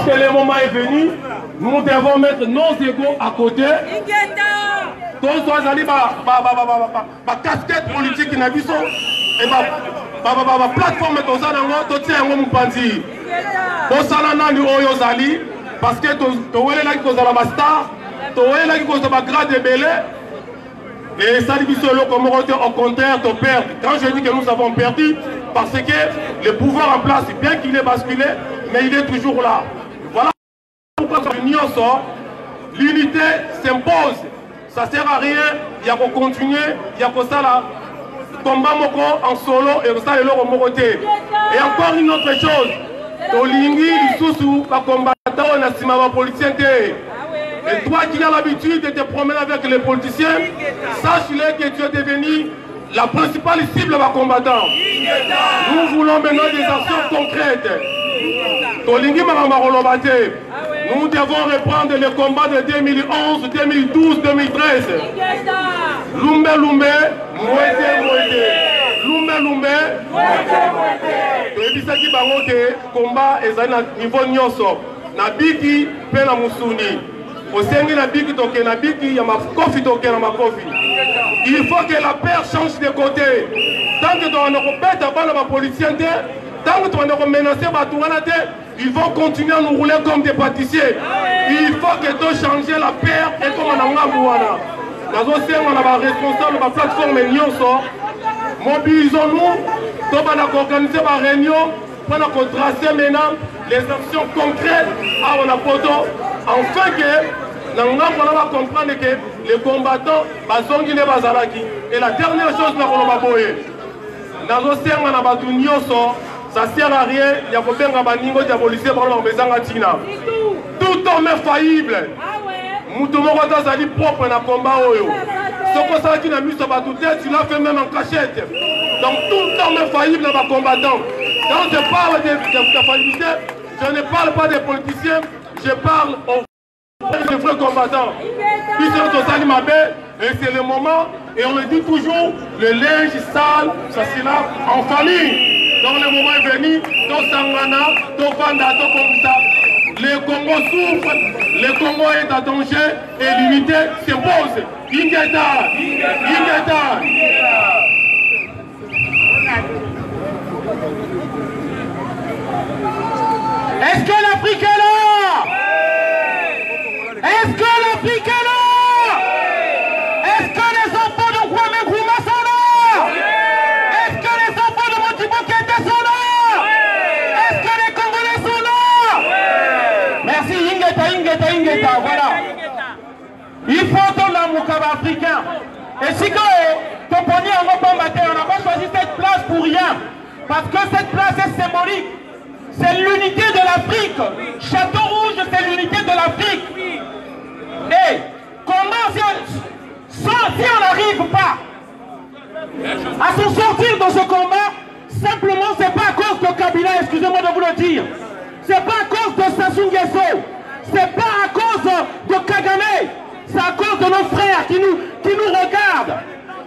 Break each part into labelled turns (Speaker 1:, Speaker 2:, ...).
Speaker 1: Que le moment est venu, nous devons mettre nos égos à côté. Tous soit allés ma casquette politique n'a vu son et ma plateforme est aux anangos, tout tient un moupanzi. Pour ça, on a dit parce que tu es là qui cause la star, tu es là qui cause la grade de belé. Et ça dit au contraire, tu perds. Quand je dis que nous avons perdu, parce que le pouvoir en place, bien qu'il est basculé, mais il est toujours là. Voilà pourquoi l'union sort, l'unité s'impose. Ça ne sert à rien, il y a qu'à continuer, il y a qu'à ça là, combat en solo et ça est l'autre mokoté. Et encore une autre chose, Tolingi, Lisusu, la combattant, on a si ma politicien. Et toi qui as l'habitude de te promener avec les politiciens, sache-le que tu es devenu la principale cible de combattant. Nous voulons maintenant des actions concrètes. Tolingi Marambarolobate. Nous devons reprendre les combats de 2011, 2012, 2013. Lumbe, lumbe, moete, moete. Lumbe, lumbe, moete, moete. Toyebisaki bango ke combat ezali na niveau nyonso. Na biki pe na musuni. Osengi na biki toke na biki ya makofi toke na makofi. Il faut que la paix change de côté. Tant que tu as un policier, tant que tu as menacé, ils vont continuer à nous rouler comme des pâtissiers. Il faut que tu changes la paix et comme on a un responsable de la plateforme mobilisons-nous, nous allons organiser une réunion pour tracer maintenant les actions concrètes à la photo, afin que nous allons comprendre que les combattants sont les bazalaki. Et la dernière chose, nous allons ça ne sert à rien, il y a des policiers qui sont tout homme est faillible. Moutoumoko est propre dans le combat. Ce que tu as mis sur la tête, tu l'as fait même en cachette. Donc tout homme est faillible dans le combattant. Quand je parle de faillibilité, je ne parle pas des politiciens, je parle aux vrais combattants. Et c'est le moment, et on le dit toujours, le linge sale, ça c'est là en famille. Donc le moment est venu, tout Sangana, tout Vanda, tout Komsa. Le Congo souffre, le Congo est en danger et l'unité s'impose. Ingeta, Ingeta.
Speaker 2: Est-ce que l'Afrique est là? Est-ce que l'Afrique est là? Est-ce que les enfants de Kwame Nkrumah sont là? Est-ce que les enfants de Modibo Keïta sont là? Est-ce que les Congolais sont là? Merci, Ingeta, Ingeta, voilà. Il faut ton amour africain. Et si ton pognon en combattant, on n'a pas choisi cette place pour rien. Parce que cette place est symbolique. C'est l'unité de l'Afrique. Château Rouge, c'est l'unité de l'Afrique. Et comment si on n'arrive pas à s'en sortir dans ce combat, simplement c'est pas à cause de Kabila, excusez-moi de vous le dire. C'est pas à cause de Sassou Nguesso. C'est pas à cause de Kagame. C'est à cause de nos frères qui nous regardent,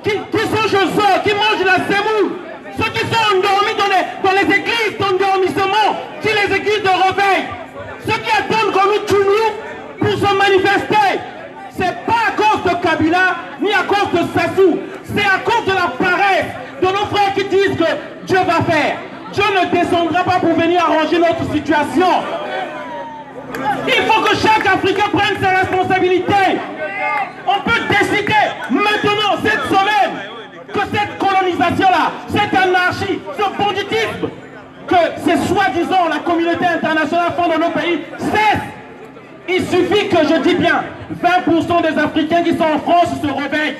Speaker 2: qui sont chez eux, qui mangent la semoule. Ceux qui sont endormis dans les églises d'endormissement, qui les églises de réveil. Ceux qui attendent qu'on nous tue pour se manifester. C'est pas à cause de Kabila, ni à cause de Sassou. C'est à cause de la paresse de nos frères qui disent que Dieu va faire. Dieu ne descendra pas pour venir arranger notre situation. Il faut que chaque Africain prenne ses responsabilités. On peut décider maintenant, cette semaine, que cette colonisation-là, cette anarchie, ce banditisme, que c'est soi-disant la communauté internationale font dans nos pays, cesse. Il suffit que, je dis bien, 20% des Africains qui sont en France se réveillent.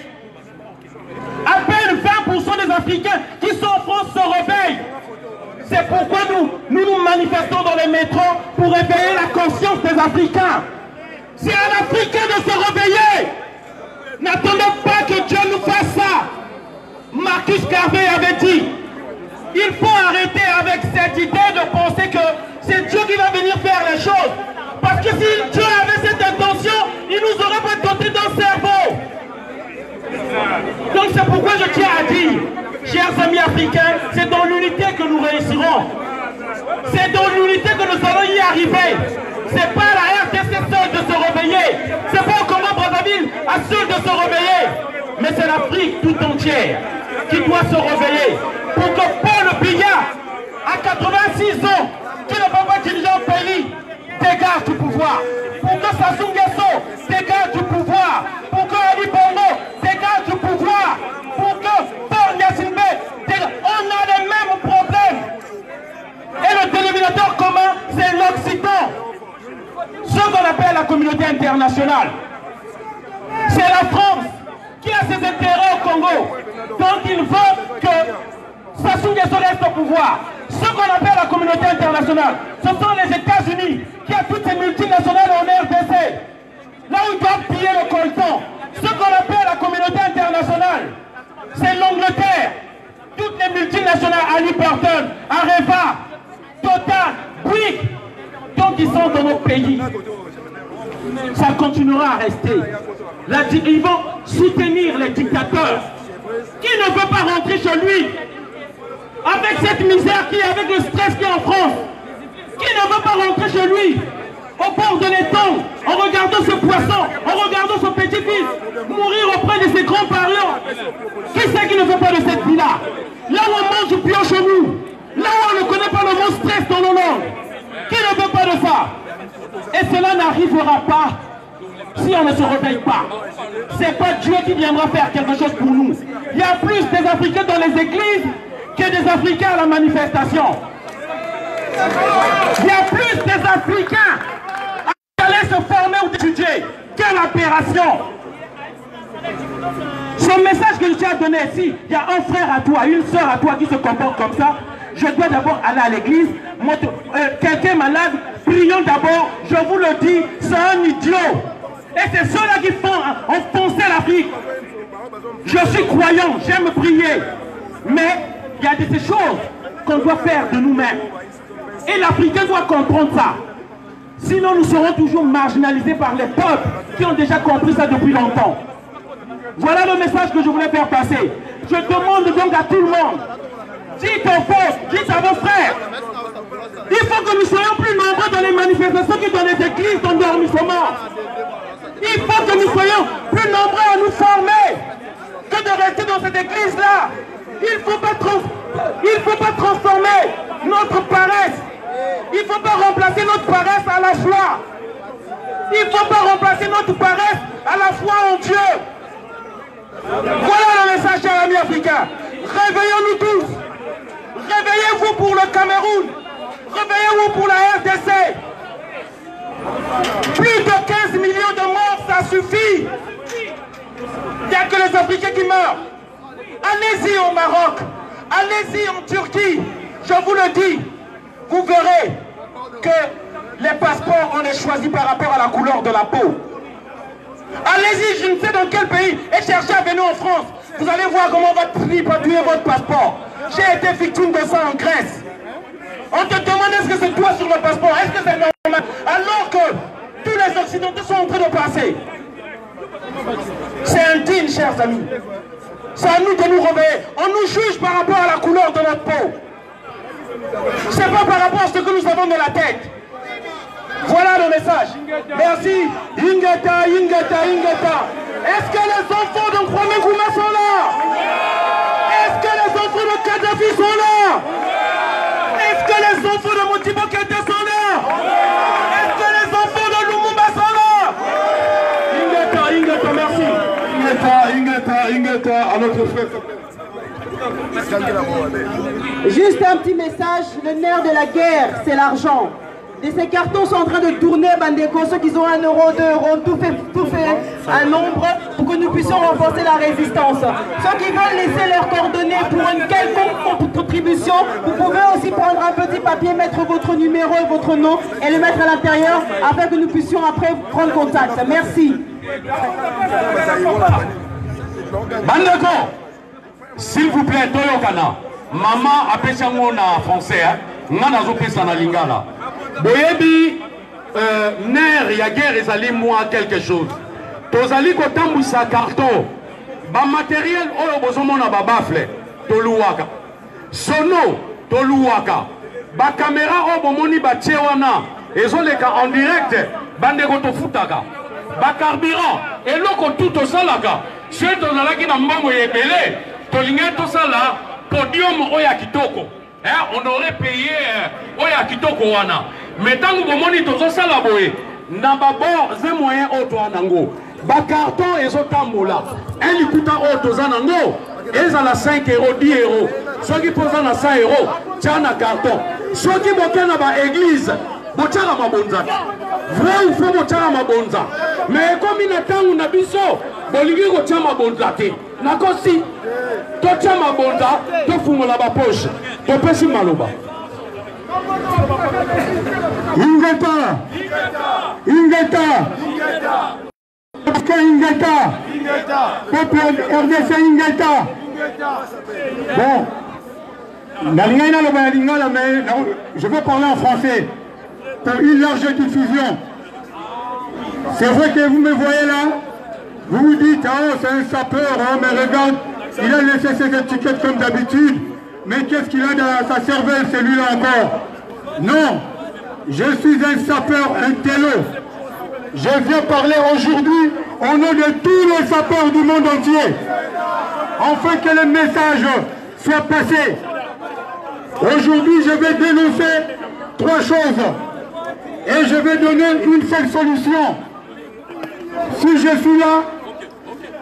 Speaker 2: À peine 20% des Africains qui sont en France se réveillent. C'est pourquoi nous manifestons dans les métros pour réveiller la conscience des Africains. C'est à l'Africain de se réveiller. N'attendez pas que Dieu nous fasse ça. Marcus Garvey avait dit, il faut arrêter avec cette idée de penser que c'est Dieu qui va venir faire les choses. Parce que si Dieu avait cette intention, il nous aurait pas doté d'un cerveau. Donc c'est pourquoi je tiens à dire, chers amis africains, c'est dans l'unité que nous réussirons. C'est dans l'unité que nous allons y arriver. C'est pas la RDC seule de se réveiller. C'est pas au Congo-Brazzaville à seul de se réveiller. Mais c'est l'Afrique tout entière qui doit se réveiller. Pour que Paul Biya, à 86 ans, qui ne peut pas diriger un pays, dégage du pouvoir. Pour que Sassou Nguesso dégage du pouvoir. Pour que Ali Bongo dégage du pouvoir. Pour que Paul Gnassingbé dégage. On a les mêmes problèmes. Et le dénominateur commun, c'est l'Occident. Ce qu'on appelle la communauté internationale. C'est la France qui a ses intérêts au Congo. Donc il veut que Sassou Nguesso reste au pouvoir. Ce qu'on appelle la communauté internationale, ce sont les États-Unis qui ont toutes ces multinationales en RDC. Là où ils doivent piller le coltan. Ce qu'on appelle la communauté internationale, c'est l'Angleterre. Toutes les multinationales, Halliburton, Areva, Total, Bouygues, tant qu'ils sont dans nos pays, ça continuera à rester. Ils vont soutenir les dictateurs. Qui ne veut pas rentrer chez lui avec cette misère qui est, avec le stress qui est en France? Qui ne veut pas rentrer chez lui au bord de l'étang, en regardant ce poisson, en regardant son petit-fils mourir auprès de ses grands-parents? Qui c'est qui ne veut pas de cette vie-là? Là où on mange du pion chez nous, là où on ne connaît pas le mot stress dans nos langues. Qui ne veut pas de ça? Et cela n'arrivera pas si on ne se réveille pas. C'est pas Dieu qui viendra faire quelque chose pour nous. Il y a plus des Africains dans les églises que des Africains à la manifestation. Il y a plus des Africains à aller se former ou d'étudier que l'opération. Ce message que je tiens à donner ici, il y a un frère à toi, une soeur à toi qui se comporte comme ça. Je dois d'abord aller à l'église. Quelqu'un est malade, prions d'abord. Je vous le dis, c'est un idiot. Et c'est ceux-là qui font enfoncer l'Afrique. Je suis croyant, j'aime prier. Mais il y a de ces choses qu'on doit faire de nous-mêmes. Et l'Africain doit comprendre ça. Sinon, nous serons toujours marginalisés par les peuples qui ont déjà compris ça depuis longtemps. Voilà le message que je voulais faire passer. Je demande donc à tout le monde, dites aux pauvres, dites à vos frères, il faut que nous soyons plus nombreux dans les manifestations que dans les églises d'endormissement. Il faut que nous soyons plus nombreux à nous former que de rester dans cette église-là. Il ne faut pas transformer notre paresse. Il ne faut pas remplacer notre paresse à la foi. Il ne faut pas remplacer notre paresse à la foi en Dieu. Voilà le message, chers amis africains. Réveillons-nous tous. Réveillez-vous pour le Cameroun. Réveillez-vous pour la RDC. Plus de 15 millions de morts, ça suffit. Il n'y a que les Africains qui meurent. Allez-y au Maroc. Allez-y en Turquie. Je vous le dis. Vous verrez que les passeports, on les choisit par rapport à la couleur de la peau. Allez-y, je ne sais dans quel pays, et cherchez à venir en France. Vous allez voir comment on va tripatouiller votre passeport. J'ai été victime de ça en Grèce. On te demande est-ce que c'est toi sur le passeport, est-ce que c'est normal? Alors que tous les Occidentaux sont en train de passer. C'est indigne, chers amis. C'est à nous de nous réveiller. On nous juge par rapport à la couleur de notre peau. C'est pas par rapport à ce que nous avons dans la tête. Voilà le message. Merci. Ingeta, Ingeta, Ingeta. Est-ce que les enfants de Kwame Nkrumah sont là? Est-ce que les enfants de Kadhafi sont là? Est-ce que les enfants de Modibo Keïta sont là? Est-ce que les enfants de Lumumba sont là? Ingeta, Ingeta, merci.
Speaker 1: Ingeta, Ingeta, à notre frère.
Speaker 3: Juste un petit message, le nerf de la guerre, c'est l'argent. Et ces cartons sont en train de tourner, Bandeko, ceux qui ont 1 euro, 2 euros, tout fait un nombre pour que nous puissions renforcer la résistance. Ceux qui veulent laisser leurs coordonnées pour une quelconque contribution, vous pouvez aussi prendre un petit papier, mettre votre numéro et votre nom et le mettre à l'intérieur afin que nous puissions après prendre contact. Merci.
Speaker 2: Bandeko, s'il vous plaît, Toyokana, maman appelle ça en français, nana zopesa na lingala. Boyebi nerf ya guerre ezali moi quelque chose. Tozali kotambwisa carton, ba matériel oyo bozomona ba bafle, toluwaka. Sono toluwaka. Ba caméra oyo bomoni ba tiewana,
Speaker 1: ezoleka en direct bandeko tofutaka bacarburant eloko tout tosalaka soki tozalaki na mbongo ebele tolingi tosala podium oyo ya kitoko on aurait payé oyo ya kitoko wana mais ntango bomoni tozosala boye na babord ze moyen oyo toa nango bacarton ezotambola elikuta oyo toza nango ezala 5 euros 10 euros soki mpoza na 100 euros tia na carton soki boke na baeglise botiaka mabonza vrai ou faux botiaka mabonza mais ekomi na ntango na biso bolingi kotia mabonza te nakosi totia mabonza tofungola baposhe topesi maloba
Speaker 4: Ingeta peuple RDC Ingeta. Bon, je vais parler en français pour une large diffusion. C'est vrai que vous me voyez là, vous vous dites, oh c'est un sapeur, oh, mais regarde, il a laissé ses étiquettes comme d'habitude, mais qu'est-ce qu'il a dans sa cervelle celui-là encore? Non, je suis un sapeur, un télo. Je viens parler aujourd'hui au nom de tous les sapeurs du monde entier, afin que le message soit passé. Aujourd'hui, je vais dénoncer 3 choses et je vais donner une seule solution. Si je suis là,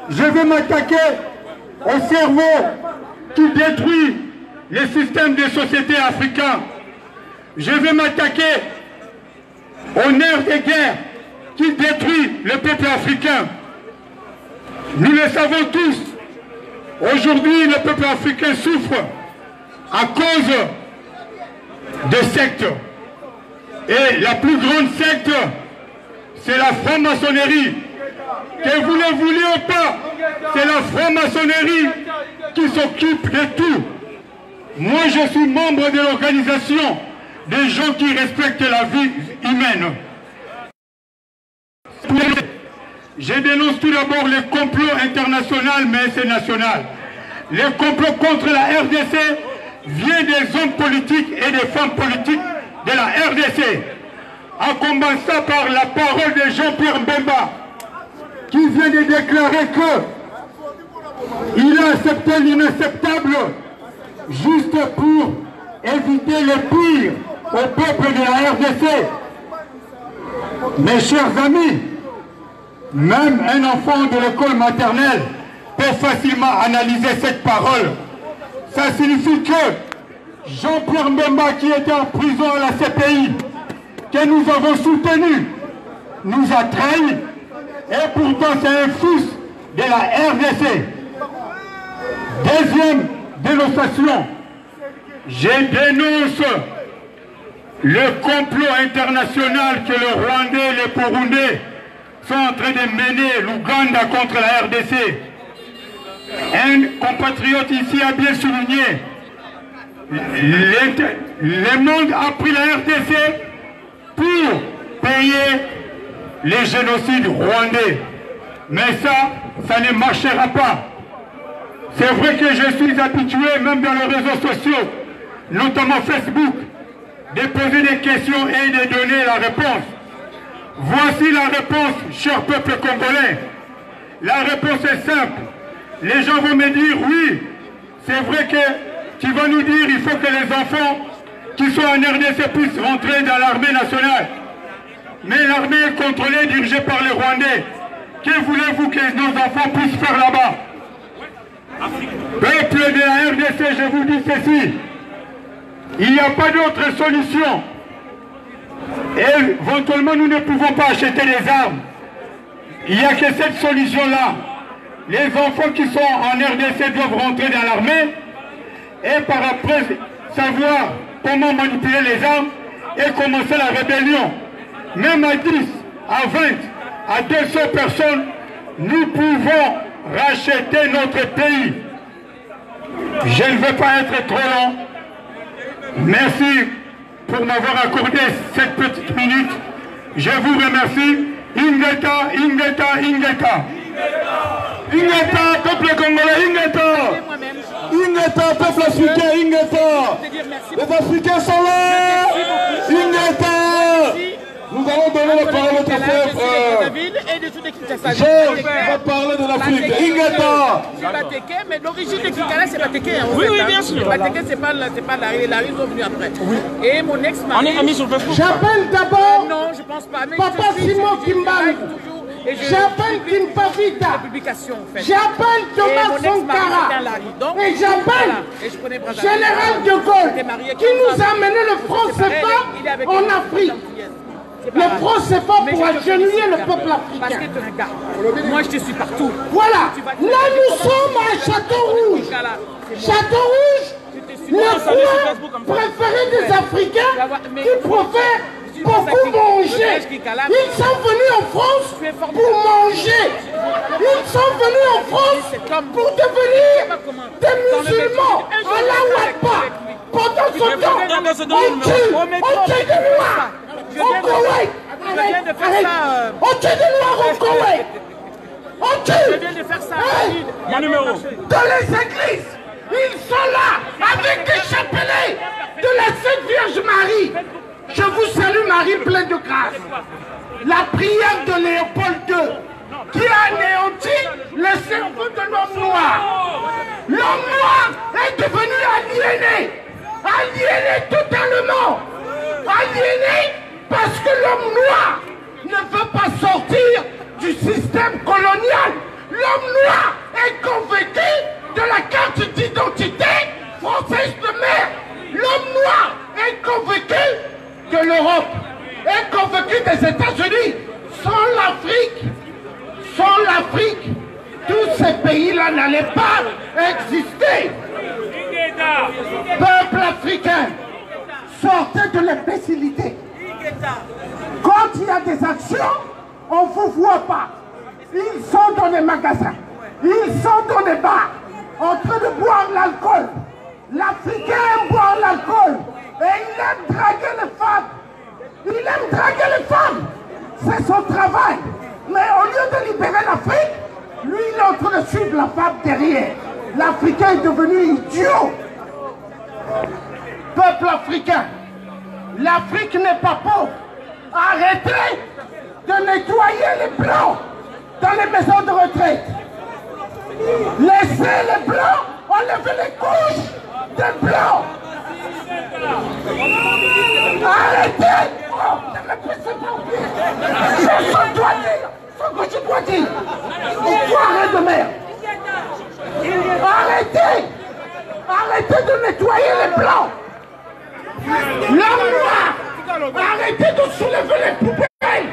Speaker 4: je vais m'attaquer au cerveau qui détruit les systèmes des sociétés africains. Je vais m'attaquer au nerf des guerres qui détruit le peuple africain. Nous le savons tous. Aujourd'hui, le peuple africain souffre à cause de sectes. Et la plus grande secte, c'est la franc-maçonnerie. Que vous le vouliez ou pas, c'est la franc-maçonnerie qui s'occupe de tout. Moi, je suis membre de l'organisation des gens qui respectent la vie humaine. Je dénonce tout d'abord les complots internationaux, mais c'est national. Les complots contre la RDC viennent des hommes politiques et des femmes politiques de la RDC. En commençant par la parole de Jean-Pierre Mbemba, qui vient de déclarer qu'il a accepté l'inacceptable juste pour éviter le pire au peuple de la RDC. Mes chers amis, même un enfant de l'école maternelle peut facilement analyser cette parole. Ça signifie que Jean-Pierre Mbemba, qui était en prison à la CPI, que nous avons soutenu, nous a trahis, et pourtant c'est un fils de la RDC. Deuxième dénonciation, je dénonce le complot international que le Rwandais et le Burundais sont en train de mener l'Ouganda contre la RDC. Un compatriote ici a bien souligné, le monde a pris la RDC pour payer les génocides rwandais. Mais ça ne marchera pas. C'est vrai que je suis habitué, même dans les réseaux sociaux, notamment Facebook, de poser des questions et de donner la réponse. Voici la réponse, cher peuple congolais. La réponse est simple. Les gens vont me dire, oui, c'est vrai que tu vas nous dire il faut que les enfants qui sont en RDC puissent rentrer dans l'armée nationale. Mais l'armée est contrôlée, dirigée par les Rwandais. Que voulez-vous que nos enfants puissent faire là-bas? Peuple de la RDC, je vous dis ceci. Il n'y a pas d'autre solution. Et éventuellement, nous ne pouvons pas acheter des armes. Il n'y a que cette solution-là. Les enfants qui sont en RDC doivent rentrer dans l'armée et par après savoir comment manipuler les armes et commencer la rébellion. Même à 10, à 20, à 200 personnes, nous pouvons racheter notre pays. Je ne veux pas être trop long. Merci pour m'avoir accordé cette petite minute. Je vous remercie. Ingeta, Ingeta, Ingeta. Ingeta, peuple congolais, Ingeta. Ingeta, peuple africain, Ingeta. Les Africains sont là. Ingeta.
Speaker 1: Nous allons donner la parole à notre frère. Georges va parler de l'Afrique. Ingeta.
Speaker 5: C'est Bateke, mais l'origine de Kikala, c'est Bateke. Oui, bien sûr. Bateke, c'est pas la rue, la rue sont venus après. Oui. Et mon ex-mari. On est amis sur Facebook.
Speaker 3: J'appelle d'abord.
Speaker 5: Non, je pense pas. Mais
Speaker 3: Papa Simon Kimbali. J'appelle Kimpa Vita. J'appelle Thomas Sankara. Et j'appelle Général de Gaulle qui nous a amené le franc CFA en Afrique. Le franc CFA pour agenouiller le peuple africain.
Speaker 5: Parce que tu es un gars. Moi, je te suis partout.
Speaker 3: Voilà. Là, nous sommes à Château-Rouge. Château-Rouge, le coin préféré des Africains qui préfèrent beaucoup manger. Ils sont venus en France pour manger. Ils sont venus en France pour devenir des musulmans. Allah Akbar. Pendant ce temps, on tue des Noirs au Koweït. On tue des Noirs au Koweït. On tue. Dans les églises, ils sont là avec des chapelets de la Sainte Vierge Marie. Je vous salue Marie pleine de grâce. La prière de Léopold II qui a anéanti le cerveau de l'homme noir. L'homme noir est devenu aliéné. Aliéné totalement. Aliéné parce que l'homme noir ne veut pas sortir du système colonial. L'homme noir est convaincu de la carte d'identité française de mer. L'homme noir est convaincu de l'Europe, est convaincu des États-Unis. Sans l'Afrique, tous ces pays-là n'allaient pas exister. Peuple africain, sortez de l'imbécilité. Quand il y a des actions, on ne vous voit pas. Ils sont dans les magasins, ils sont dans les bars, en train de boire l'alcool. L'Africain aime boire l'alcool et il aime draguer les femmes. Il aime draguer les femmes. C'est son travail. Mais au lieu de libérer l'Afrique, lui il est en train de suivre la femme derrière. L'Africain est devenu idiot. Peuple africain, l'Afrique n'est pas pauvre. Arrêtez de nettoyer les blancs dans les maisons de retraite. Laissez les blancs enlever les couches des blancs. Arrêtez. Oh, ne me poussez pas au pied. Je suis droitier. Faut que je droitier. Enfoiré de merde. Arrêtez. Arrêtez de nettoyer les blancs. L'homme noir. Arrêtez de soulever les poubelles.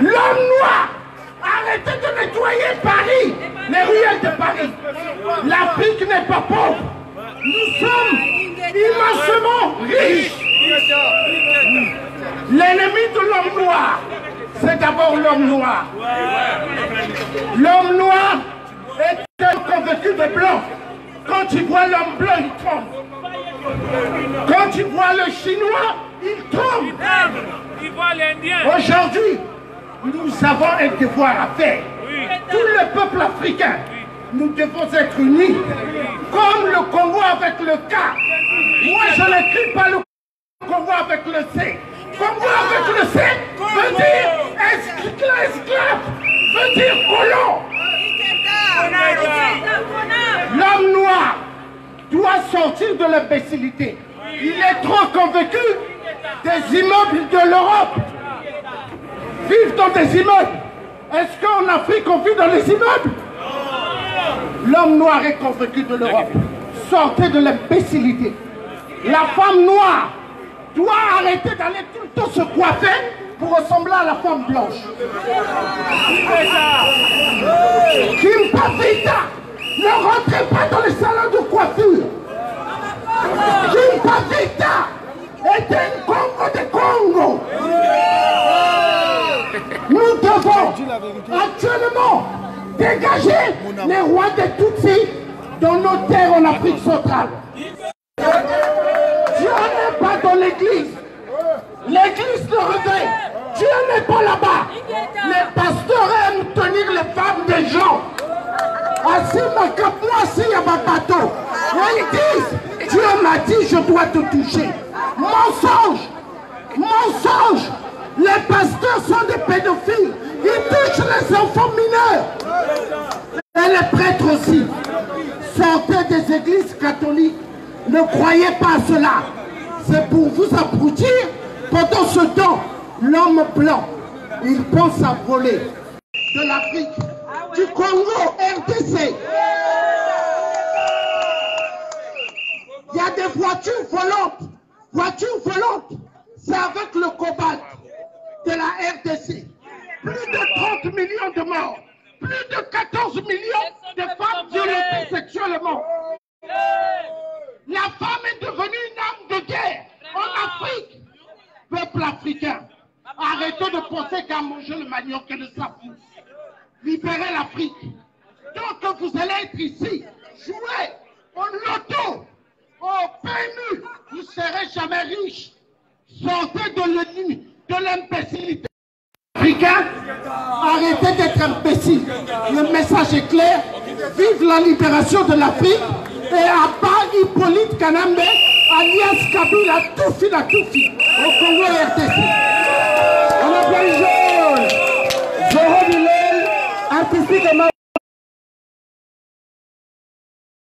Speaker 3: L'homme noir. Arrêtez de nettoyer Paris, les ruelles de Paris. L'Afrique n'est pas pauvre. Nous sommes immensément riches. L'ennemi de l'homme noir, c'est d'abord l'homme noir. L'homme noir est convaincu de blanc. Quand il voit l'homme blanc, il tremble. Quand il voit le chinois, il tremble.
Speaker 6: Il voit l'Indien.
Speaker 3: Aujourd'hui, nous avons un devoir à faire. Tout le peuple africain, nous devons être unis. Comme le Congo avec le K. Moi, je n'écris pas le Congo avec le C. Congo avec le C veut dire esclave, veut dire colon. L'homme noir doit sortir de l'imbécilité. Il est trop convaincu des immeubles de l'Europe. Vivre dans des immeubles. Est-ce qu'en Afrique on vit dans les immeubles? L'homme noir est convaincu de l'Europe. Sortez de l'imbécilité. La femme noire doit arrêter d'aller tout le temps se coiffer pour ressembler à la femme blanche. Kimpa Vita, ne rentrez pas dans les salons de coiffure. Kimpa Vita est un Congo de Congo. Nous devons actuellement dégager les rois des Tutsis dans nos terres en Afrique centrale. Dieu n'est pas dans l'église. L'église le réveille. Dieu n'est pas là-bas. Les pasteurs aiment tenir les femmes des gens. Assis ma cap, moi assis à ma bateau. Et ils disent, Dieu m'a dit, je dois te toucher. Mensonge.
Speaker 7: Mensonge. Les pasteurs sont des pédophiles. Ils touchent les enfants mineurs. Et les prêtres aussi. Sortez des églises catholiques. Ne croyez pas à cela. C'est pour vous abrutir. Pendant ce temps, l'homme blanc, il pense à voler de l'Afrique, du Congo, RDC. Il y a des voitures volantes. Voitures volantes, c'est avec le cobalt de la RDC. Plus de 30 millions de morts. Plus de 14 millions de femmes violentées sexuellement. La femme est devenue une arme de guerre en Afrique. Peuple africain, arrêtez de penser qu'à manger le manioc et le sapou. Libérez l'Afrique. Tant que vous allez être ici, jouer au loto, au PMU, vous ne serez jamais riche. Sortez de l'imbécilité. Africain, arrêtez d'être imbécile. Le message est clair. Vive la libération de l'Afrique. Et à part Hippolyte Kanambe, alias Kabila, tout fil à tout fil, au Congo et RDC. On appelle Georges Zoro Bilel, artistique